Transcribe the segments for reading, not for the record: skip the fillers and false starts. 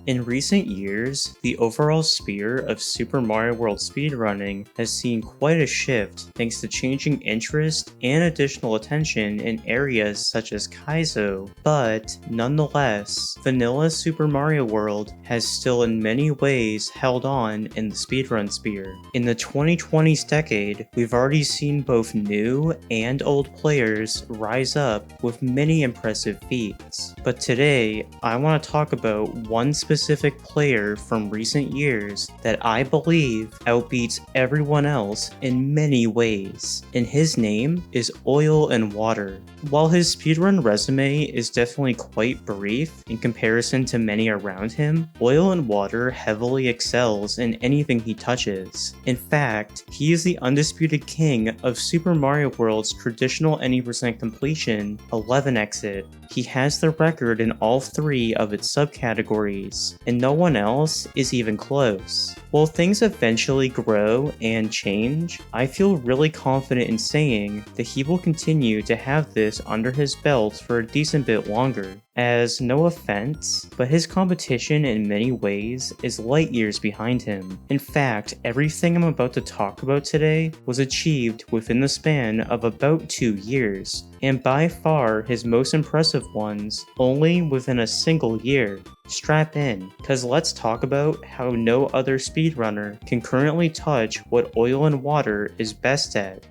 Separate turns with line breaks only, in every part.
In recent years, the overall sphere of Super Mario World speedrunning has seen quite a shift thanks to changing interest and additional attention in areas such as Kaizo, but nonetheless, vanilla Super Mario World has still in many ways held on in the speedrun sphere. In the 2020s decade, we've already seen both new and old players rise up with many impressive feats, but today I want to talk about one specific player from recent years that I believe outbeats everyone else in many ways, and his name is Oil and Water. While his speedrun resume is definitely quite brief in comparison to many around him, Oil and Water heavily excels in anything he touches. In fact, he is the undisputed king of Super Mario World's traditional any% completion 11 exit. He has the record in all three of its subcategories, and no one else is even close. While things eventually grow and change, I feel really confident in saying that he will continue to have this under his belt for a decent bit longer, as no offense, but his competition in many ways is light years behind him. In fact, everything I'm about to talk about today was achieved within the span of about 2 years, and by far his most impressive ones only within a single year. Strap in, cause let's talk about how no other speedrunner can currently touch what Oil and Water is best at.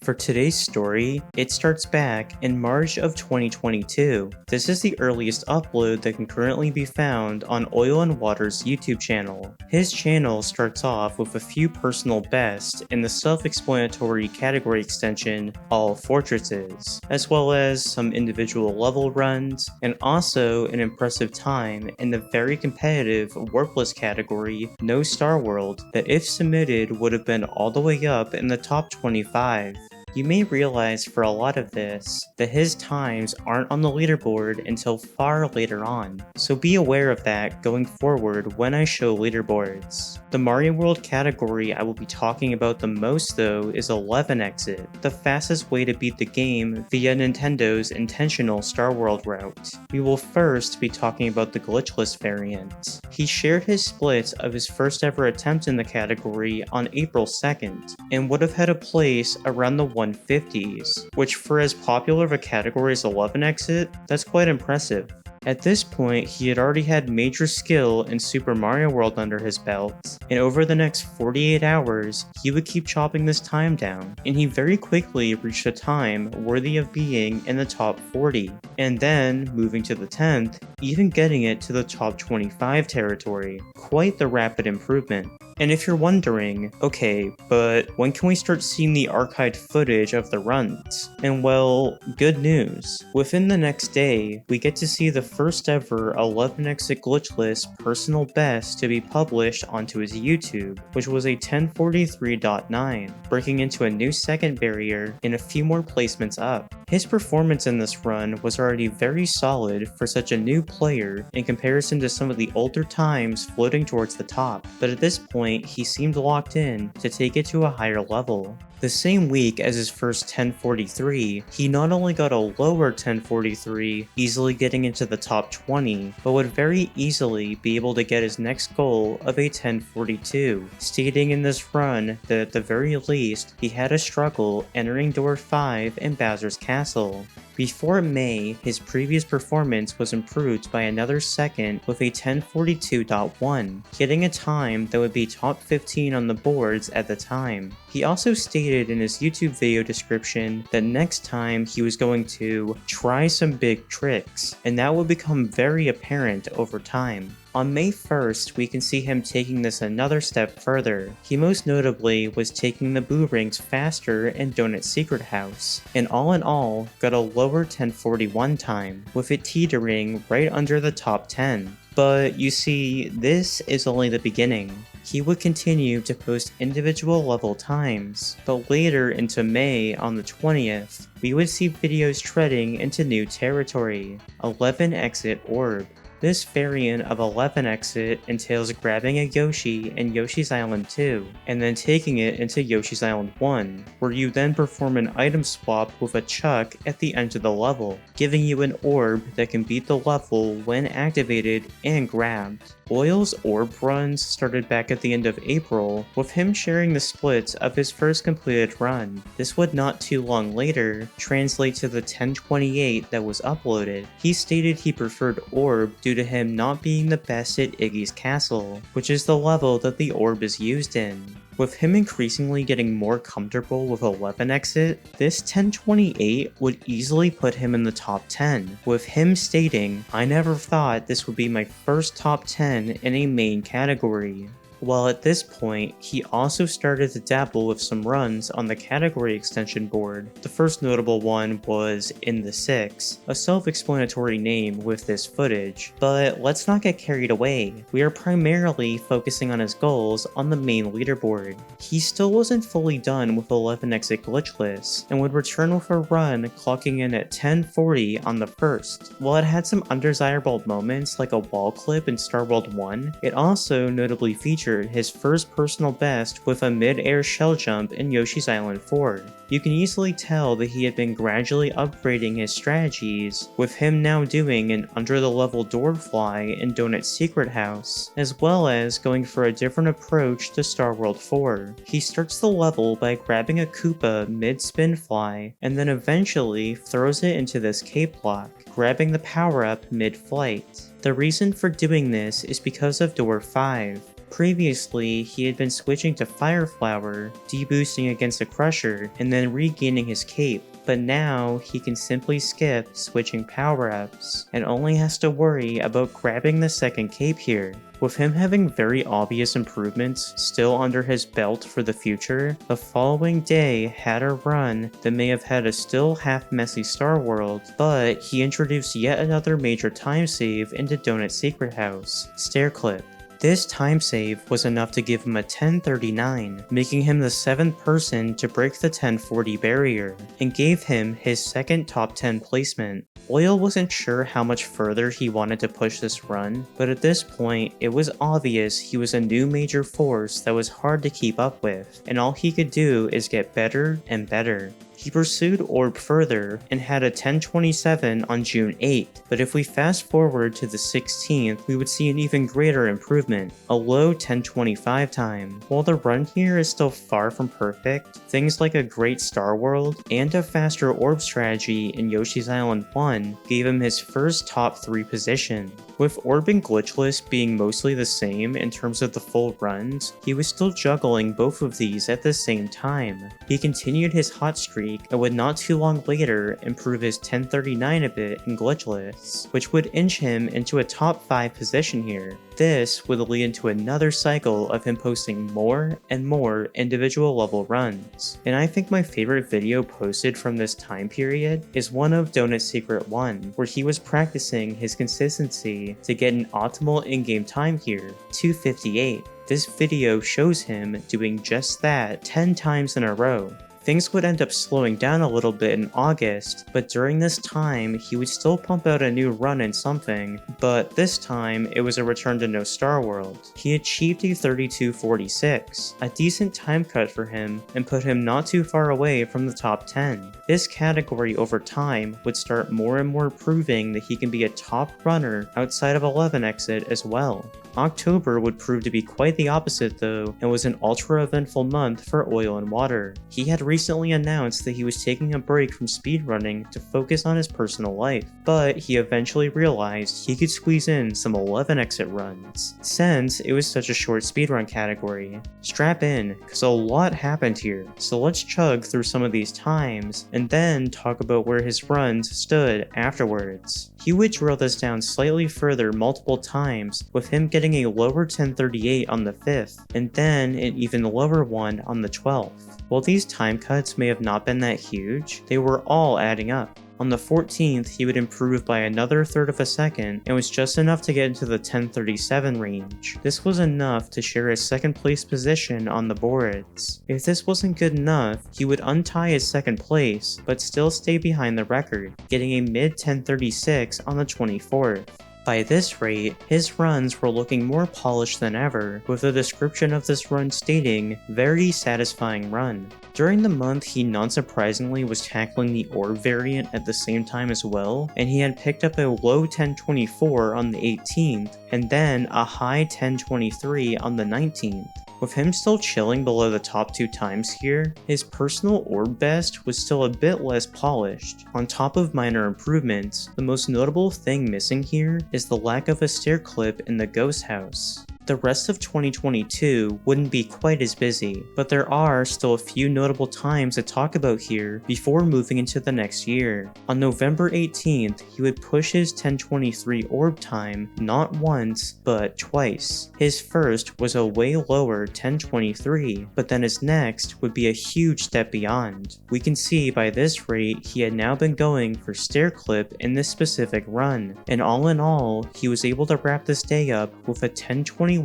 For today's story, it starts back in March of 2022. This is the earliest upload that can currently be found on Oil and Water's YouTube channel. His channel starts off with a few personal bests in the self-explanatory category extension All Fortresses, as well as some individual level runs, and also an impressive time in the very competitive Warpless category No Star World that if submitted would have been all the way up in the top 25. You may realize for a lot of this that his times aren't on the leaderboard until far later on, so be aware of that going forward when I show leaderboards. The Mario World category I will be talking about the most though is 11 exit, the fastest way to beat the game via Nintendo's intentional Star World route. We will first be talking about the glitchless variant. He shared his splits of his first ever attempt in the category on April 2nd, and would have had a place around the 150s, which for as popular of a category as 11 exit, that's quite impressive. At this point, he had already had major skill in Super Mario World under his belt, and over the next 48 hours, he would keep chopping this time down, and he very quickly reached a time worthy of being in the top 40, and then, moving to the 10th, even getting it to the top 25 territory. Quite the rapid improvement. And if you're wondering, okay, but when can we start seeing the archived footage of the runs? And well, good news. Within the next day, we get to see the first ever 11 exit glitchless personal best to be published onto his YouTube, which was a 1043.9, breaking into a new second barrier and a few more placements up. His performance in this run was already very solid for such a new player in comparison to some of the older times floating towards the top, but at this point, he seemed locked in to take it to a higher level. The same week as his first 1043, he not only got a lower 1043, easily getting into the top 20, but would very easily be able to get his next goal of a 1042, stating in this run that at the very least, he had a struggle entering door 5 in Bowser's Castle. Before May, his previous performance was improved by another second with a 1042.1, getting a time that would be top 15 on the boards at the time. He also stated in his YouTube video description that next time he was going to try some big tricks, and that would become very apparent over time. On May 1st, we can see him taking this another step further. He most notably was taking the boo rings faster in Donut Secret House, and all in all, got a lower 1041 time, with it teetering right under the top 10. But you see, this is only the beginning. He would continue to post individual level times, but later into May on the 20th, we would see videos treading into new territory, 11 exit orb. This variant of 11 exit entails grabbing a Yoshi in Yoshi's Island 2, and then taking it into Yoshi's Island 1, where you then perform an item swap with a chuck at the end of the level, giving you an orb that can beat the level when activated and grabbed. Oil's orb runs started back at the end of April, with him sharing the splits of his first completed run. This would not too long later translate to the 1028 that was uploaded. He stated he preferred orb due to him not being the best at Iggy's Castle, which is the level that the orb is used in. With him increasingly getting more comfortable with 11 exit, this 1028 would easily put him in the top 10, with him stating, "I never thought this would be my first top 10 in a main category." While at this point, he also started to dabble with some runs on the category extension board. The first notable one was In the Six, a self-explanatory name with this footage, but let's not get carried away. We are primarily focusing on his goals on the main leaderboard. He still wasn't fully done with 11 exit glitchless, and would return with a run clocking in at 1040 on the first. While it had some undesirable moments like a wall clip in Star World 1, it also notably featured his first personal best with a mid-air shell jump in Yoshi's Island 4. You can easily tell that he had been gradually upgrading his strategies, with him now doing an under-the-level door fly in Donut's Secret House, as well as going for a different approach to Star World 4. He starts the level by grabbing a Koopa mid-spin fly, and then eventually throws it into this cape block, grabbing the power-up mid-flight. The reason for doing this is because of Door 5. Previously, he had been switching to Fire Flower, deboosting against a Crusher, and then regaining his cape, but now he can simply skip switching power-ups, and only has to worry about grabbing the second cape here. With him having very obvious improvements still under his belt for the future, the following day had a run that may have had a still half-messy Star World, but he introduced yet another major time save into Donut's Secret House, Stair Clip. This time save was enough to give him a 1039, making him the 7th person to break the 1040 barrier, and gave him his second top 10 placement. Oil wasn't sure how much further he wanted to push this run, but at this point, it was obvious he was a new major force that was hard to keep up with, and all he could do is get better and better. He pursued Orb further and had a 1027 on June 8th, but if we fast forward to the 16th, we would see an even greater improvement, a low 1025 time. While the run here is still far from perfect, things like a great Star World and a faster Orb strategy in Yoshi's Island 1 gave him his first top 3 position. With Orb and Glitchless being mostly the same in terms of the full runs, he was still juggling both of these at the same time. He continued his hot streak and would not too long later improve his 1039 a bit in Glitchless, which would inch him into a top 5 position here. This would lead into another cycle of him posting more and more individual level runs. And I think my favorite video posted from this time period is one of Donut's Secret 1, where he was practicing his consistency to get an optimal in-game time here, 258. This video shows him doing just that 10 times in a row. Things would end up slowing down a little bit in August, but during this time, he would still pump out a new run in something, but this time, it was a return to No Star World. He achieved a 3246, a decent time cut for him, and put him not too far away from the top 10. This category over time would start more and more proving that he can be a top runner outside of 11 exit as well. October would prove to be quite the opposite though, and was an ultra-eventful month for Oil and Water. He had recently announced that he was taking a break from speedrunning to focus on his personal life, but he eventually realized he could squeeze in some 11 exit runs, since it was such a short speedrun category. Strap in, cause a lot happened here, so let's chug through some of these times, and then talk about where his runs stood afterwards. He would drill this down slightly further multiple times, with him getting a lower 1038 on the 5th, and then an even lower one on the 12th. While these time cuts may have not been that huge, they were all adding up. On the 14th, he would improve by another third of a second, and was just enough to get into the 1037 range. This was enough to share his second place position on the boards. If this wasn't good enough, he would untie his second place, but still stay behind the record, getting a mid 1036 on the 24th. By this rate, his runs were looking more polished than ever, with the description of this run stating, "Very satisfying run." During the month, he non-surprisingly was tackling the orb variant at the same time as well, and he had picked up a low 1024 on the 18th, and then a high 1023 on the 19th. With him still chilling below the top 2 times here, his personal orb best was still a bit less polished. On top of minor improvements, the most notable thing missing here is the lack of a stair clip in the ghost house. The rest of 2022 wouldn't be quite as busy, but there are still a few notable times to talk about here before moving into the next year. On November 18th, he would push his 1023 orb time not once, but twice. His first was a way lower 1023, but then his next would be a huge step beyond. We can see by this rate he had now been going for stair clip in this specific run, and all in all, he was able to wrap this day up with a 1021.7,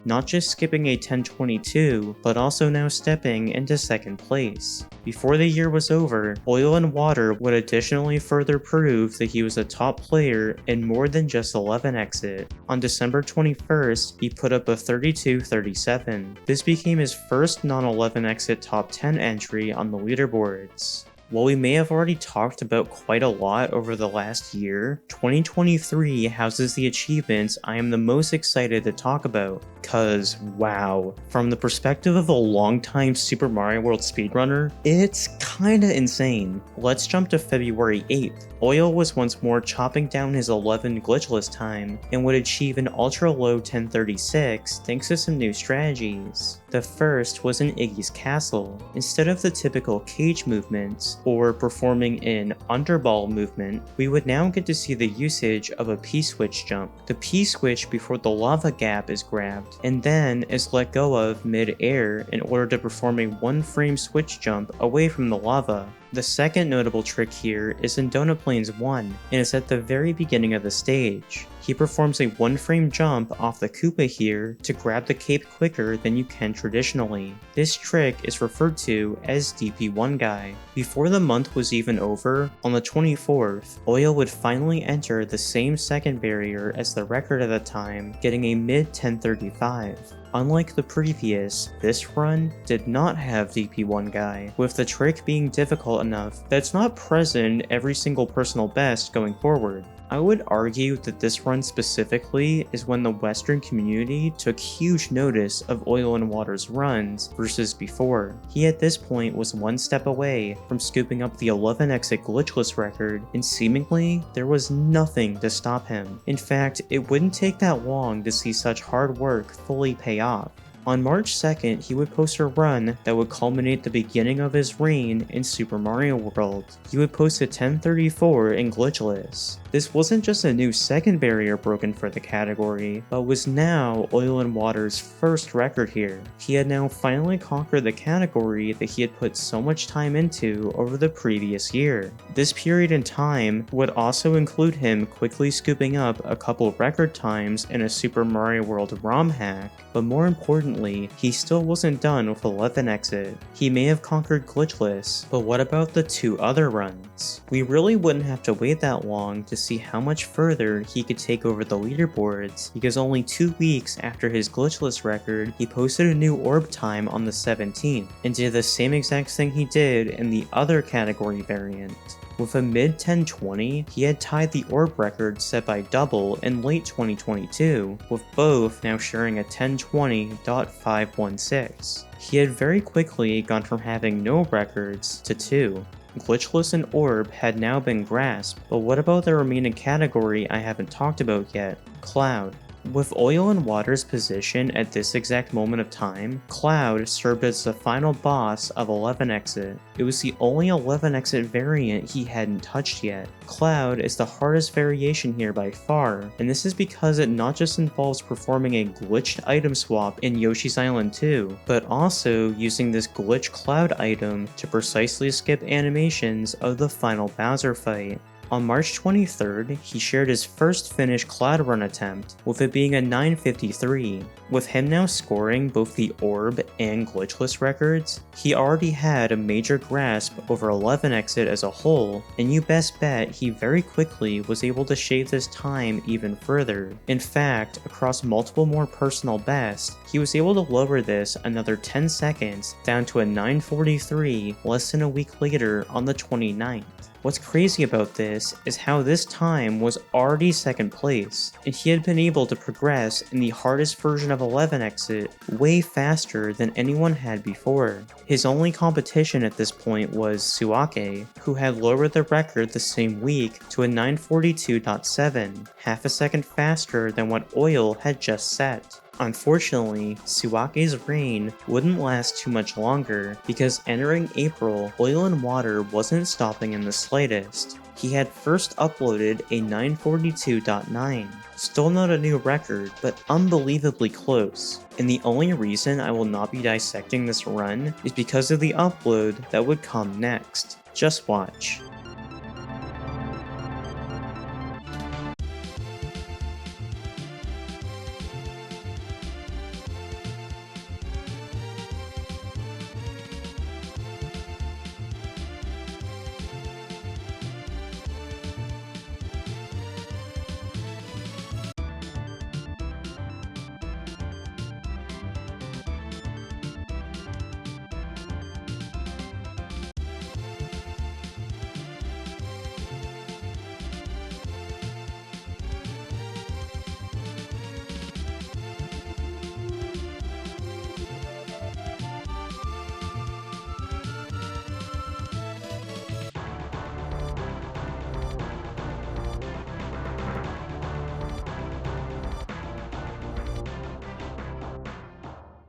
not just skipping a 1022, but also now stepping into second place. Before the year was over, Oil and Water would additionally further prove that he was a top player in more than just 11 exit. On December 21st, he put up a 32-37. This became his first non-11 exit top 10 entry on the leaderboards. While we may have already talked about quite a lot over the last year, 2023 houses the achievements I am the most excited to talk about. Cause wow, from the perspective of a longtime Super Mario World speedrunner, it's kinda insane. Let's jump to February 8th. Oil was once more chopping down his 11 glitchless time and would achieve an ultra low 1036 thanks to some new strategies. The first was in Iggy's castle. Instead of the typical cage movements, or performing an underball movement, we would now get to see the usage of a P-switch jump. The P-switch before the lava gap is grabbed, and then is let go of mid-air in order to perform a 1-frame switch jump away from the lava. The second notable trick here is in Donut Plains 1, and it's at the very beginning of the stage. He performs a 1-frame jump off the Koopa here to grab the cape quicker than you can traditionally. This trick is referred to as DP1 Guy. Before the month was even over, on the 24th, Oil would finally enter the same second barrier as the record at the time, getting a mid 1035. Unlike the previous, this run did not have DP1 Guy, with the trick being difficult enough that it's not present in every single personal best going forward. I would argue that this run specifically is when the Western community took huge notice of Oil and Water's runs versus before. He at this point was one step away from scooping up the 11 exit glitchless record, and seemingly there was nothing to stop him. In fact, it wouldn't take that long to see such hard work fully pay off. On March 2nd, he would post a run that would culminate the beginning of his reign in Super Mario World. He would post a 1034 in glitchless. This wasn't just a new second barrier broken for the category, but was now Oil and Water's first record here. He had now finally conquered the category that he had put so much time into over the previous year. This period in time would also include him quickly scooping up a couple record times in a Super Mario World ROM hack, but more importantly, he still wasn't done with 11 exit. He may have conquered glitchless, but what about the 2 other runs? We really wouldn't have to wait that long to see how much further he could take over the leaderboards, because only 2 weeks after his glitchless record, he posted a new orb time on the 17th, and did the same exact thing he did in the other category variant. With a mid 1020, he had tied the orb record set by Double in late 2022, with both now sharing a 1020.516. He had very quickly gone from having no records to 2. Glitchless and Orb had now been grasped, but what about the remaining category I haven't talked about yet? Cloud. With Oil and Water's position at this exact moment of time, Cloud served as the final boss of 11 exit. It was the only 11 exit variant he hadn't touched yet. Cloud is the hardest variation here by far, and this is because it not just involves performing a glitched item swap in Yoshi's Island 2, but also using this glitch Cloud item to precisely skip animations of the final Bowser fight. On March 23rd, he shared his first finished cloud run attempt, with it being a 9:53. With him now scoring both the orb and glitchless records, he already had a major grasp over 11 exit as a whole, and you best bet he very quickly was able to shave this time even further. In fact, across multiple more personal bests, he was able to lower this another 10 seconds down to a 9:43 less than a week later on the 29th. What's crazy about this is how this time was already second place, and he had been able to progress in the hardest version of 11 exit way faster than anyone had before. His only competition at this point was Tsuake, who had lowered the record the same week to a 9:42.7, half a second faster than what Oil had just set. Unfortunately, Tsuake's reign wouldn't last too much longer because entering April, Oil and Water wasn't stopping in the slightest. He had first uploaded a 9:42.9. Still not a new record, but unbelievably close. And the only reason I will not be dissecting this run is because of the upload that would come next. Just watch.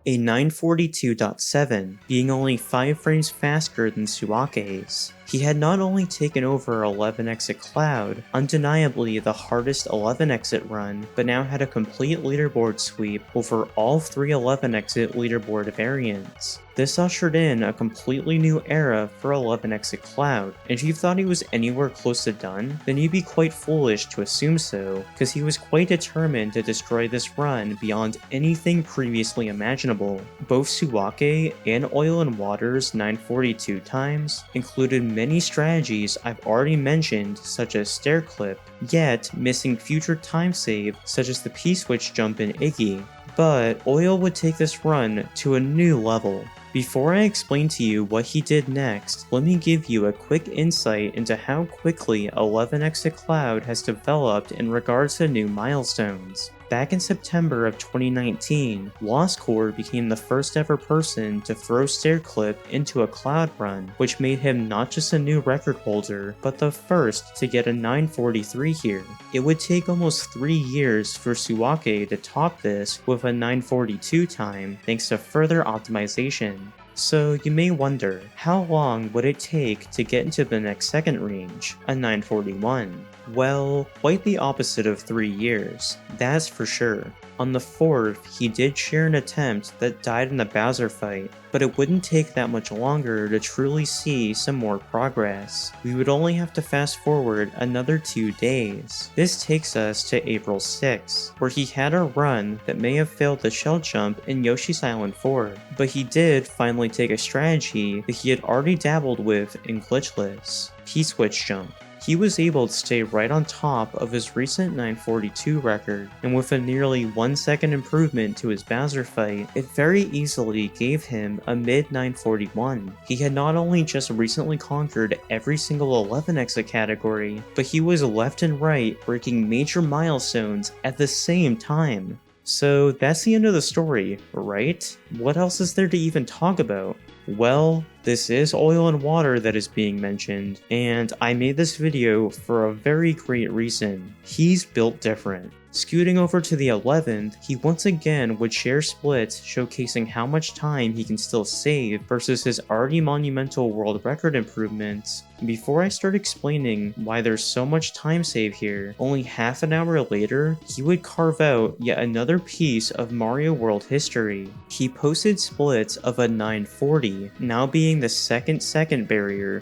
A 9:42.7, being only 5 frames faster than Tsuake's. He had not only taken over 11 exit Cloud, undeniably the hardest 11 exit run, but now had a complete leaderboard sweep over all 3 11 exit leaderboard variants. This ushered in a completely new era for 11 exit Cloud, and if you thought he was anywhere close to done, then you'd be quite foolish to assume so, because he was quite determined to destroy this run beyond anything previously imaginable. Both Tsuake and Oil and Water's 9:42 times included many strategies I've already mentioned, such as stair clip, yet missing future time save such as the P-switch jump in Iggy. But Oil would take this run to a new level. Before I explain to you what he did next, let me give you a quick insight into how quickly 11 exit Cloud has developed in regards to new milestones. Back in September of 2019, Lost Core became the first ever person to throw stair clip into a Cloud run, which made him not just a new record holder, but the first to get a 9:43 here. It would take almost 3 years for Tsuake to top this with a 9:42 time thanks to further optimization. So you may wonder, how long would it take to get into the next second range, a 9:41? Well, quite the opposite of 3 years, that's for sure. On the 4th, he did share an attempt that died in the Bowser fight, but it wouldn't take that much longer to truly see some more progress. We would only have to fast forward another 2 days. This takes us to April 6th, where he had a run that may have failed the shell jump in Yoshi's Island 4, but he did finally take a strategy that he had already dabbled with in glitchless, P-switch jump. He was able to stay right on top of his recent 9:42 record, and with a nearly 1 second improvement to his Bowser fight, it very easily gave him a mid-9:41. He had not only just recently conquered every single 11 exit category, but he was left and right breaking major milestones at the same time. So that's the end of the story, right? What else is there to even talk about? Well, this is Oil and Water that is being mentioned, and I made this video for a very great reason. He's built different. Scooting over to the 11th, he once again would share splits showcasing how much time he can still save versus his already monumental world record improvements. Before I start explaining why there's so much time save here, only half an hour later, he would carve out yet another piece of Mario World history. He posted splits of a 940, now being the second barrier.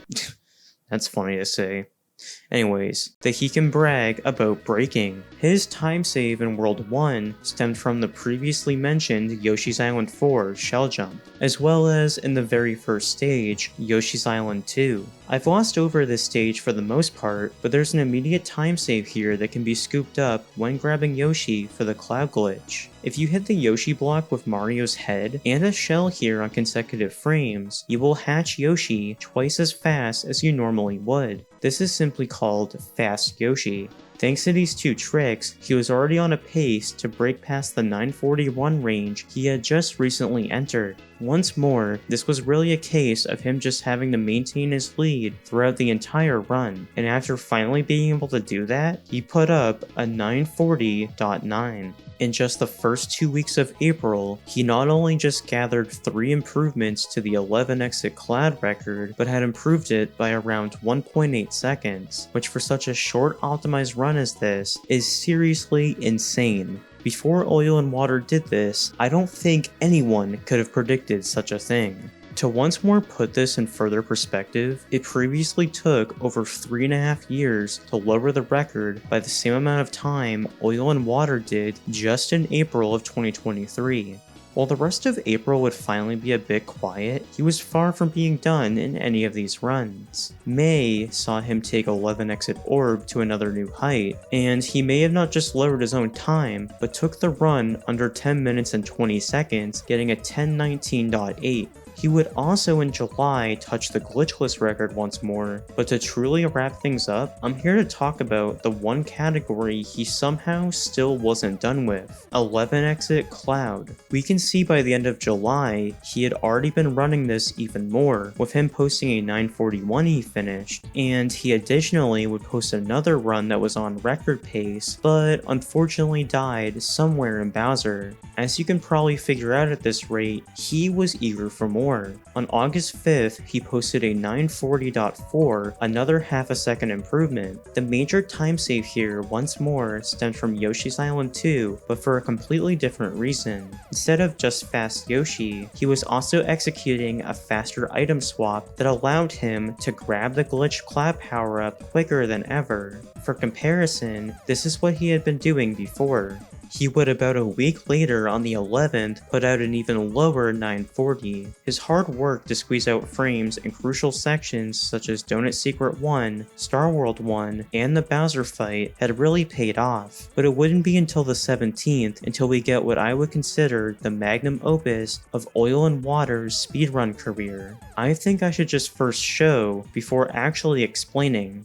That's funny to say. Anyways, that he can brag about breaking. His time save in World 1 stemmed from the previously mentioned Yoshi's Island 4 shell jump, as well as in the very first stage, Yoshi's Island 2. I've glossed over this stage for the most part, but there's an immediate time save here that can be scooped up when grabbing Yoshi for the cloud glitch. If you hit the Yoshi block with Mario's head and a shell here on consecutive frames, you will hatch Yoshi twice as fast as you normally would. This is simply called Fast Yoshi. Thanks to these two tricks, he was already on a pace to break past the 941 range he had just recently entered. Once more, this was really a case of him just having to maintain his lead throughout the entire run, and after finally being able to do that, he put up a 940.9. In just the first 2 weeks of April, he not only just gathered 3 improvements to the 11 exit cloud record, but had improved it by around 1.8 seconds, which for such a short optimized run as this is seriously insane. Before Oil and Water did this, I don't think anyone could have predicted such a thing. To once more put this in further perspective, it previously took over 3.5 years to lower the record by the same amount of time Oil and Water did just in April of 2023. While the rest of April would finally be a bit quiet, he was far from being done in any of these runs. May saw him take 11 exit orb to another new height, and he may have not just lowered his own time, but took the run under 10 minutes and 20 seconds, getting a 10:19.8. He would also in July touch the glitchless record once more, but to truly wrap things up, I'm here to talk about the one category he somehow still wasn't done with, 11 exit cloud. We can see by the end of July, he had already been running this even more, with him posting a 941 he finished, and he additionally would post another run that was on record pace, but unfortunately died somewhere in Bowser. As you can probably figure out at this rate, he was eager for more. On August 5th, he posted a 940.4, another half a second improvement. The major time save here once more stemmed from Yoshi's Island 2, but for a completely different reason. Instead of just fast Yoshi, he was also executing a faster item swap that allowed him to grab the glitch cloud power up quicker than ever. For comparison, this is what he had been doing before. He would about a week later on the 11th put out an even lower 940. His hard work to squeeze out frames in crucial sections such as Donut Secret 1, Star World 1, and the Bowser fight had really paid off, but it wouldn't be until the 17th until we get what I would consider the magnum opus of Oil and Water's speedrun career. I think I should just first show before actually explaining.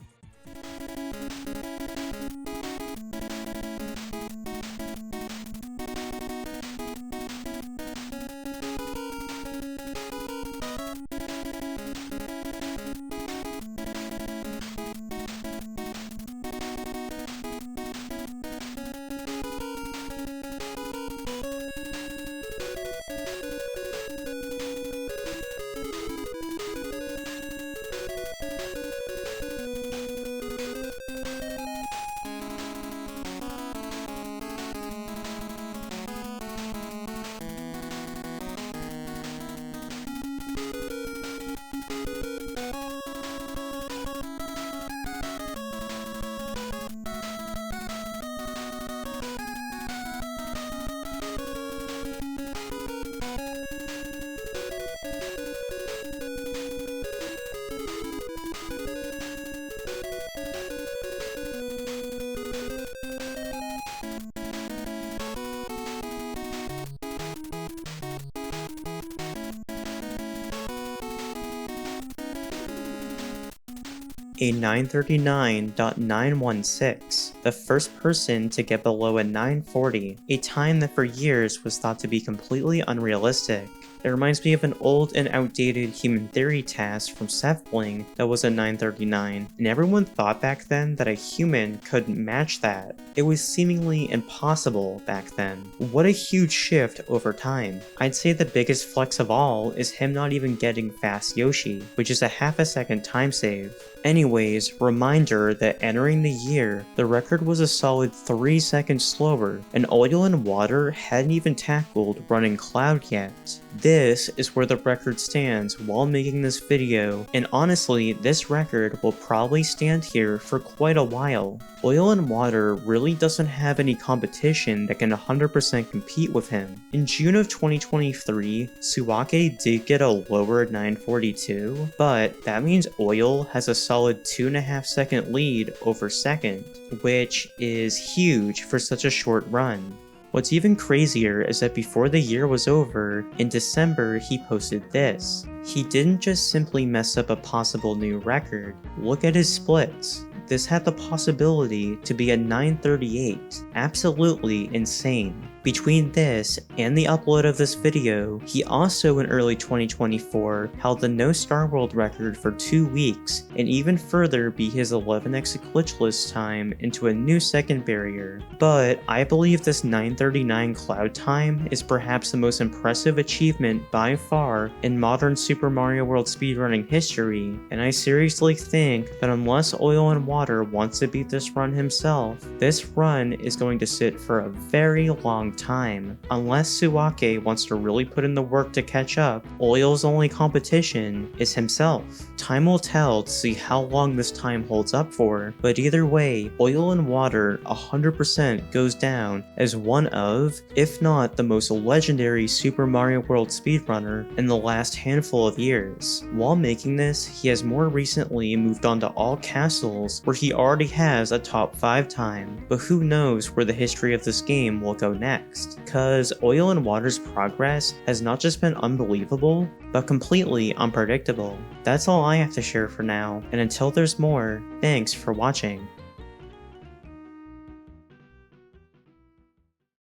A 939.916, the first person to get below a 940, a time that for years was thought to be completely unrealistic. It reminds me of an old and outdated human theory task from SethBling that was a 939, and everyone thought back then that a human couldn't match that. It was seemingly impossible back then. What a huge shift over time. I'd say the biggest flex of all is him not even getting fast Yoshi, which is a half a second time save. Anyways, reminder that entering the year, the record was a solid 3 seconds slower, and Oil and Water hadn't even tackled running Cloud yet. This this is where the record stands while making this video, and honestly, this record will probably stand here for quite a while. Oil and Water really doesn't have any competition that can 100% compete with him. In June of 2023, Tsuake did get a lower 942, but that means Oil has a solid 2.5 second lead over second, which is huge for such a short run. What's even crazier is that before the year was over, in December he posted this. He didn't just simply mess up a possible new record, look at his splits. This had the possibility to be a 938, absolutely insane. Between this and the upload of this video, he also in early 2024 held the No Star World record for 2 weeks, and even further beat his 11x glitchless time into a new second barrier. But I believe this 939 cloud time is perhaps the most impressive achievement by far in modern Super Mario World speedrunning history, and I seriously think that unless Oil and Water wants to beat this run himself, this run is going to sit for a very long time. Unless Tsuake wants to really put in the work to catch up, Oil's only competition is himself. Time will tell to see how long this time holds up for, but either way, Oil and Water 100% goes down as one of, if not the most legendary Super Mario World speedrunner in the last handful of years. While making this, he has more recently moved on to all castles where he already has a top 5 time, but who knows where the history of this game will go next. Cause Oil and Water's progress has not just been unbelievable, but completely unpredictable. That's all I have to share for now, and until there's more, thanks for watching.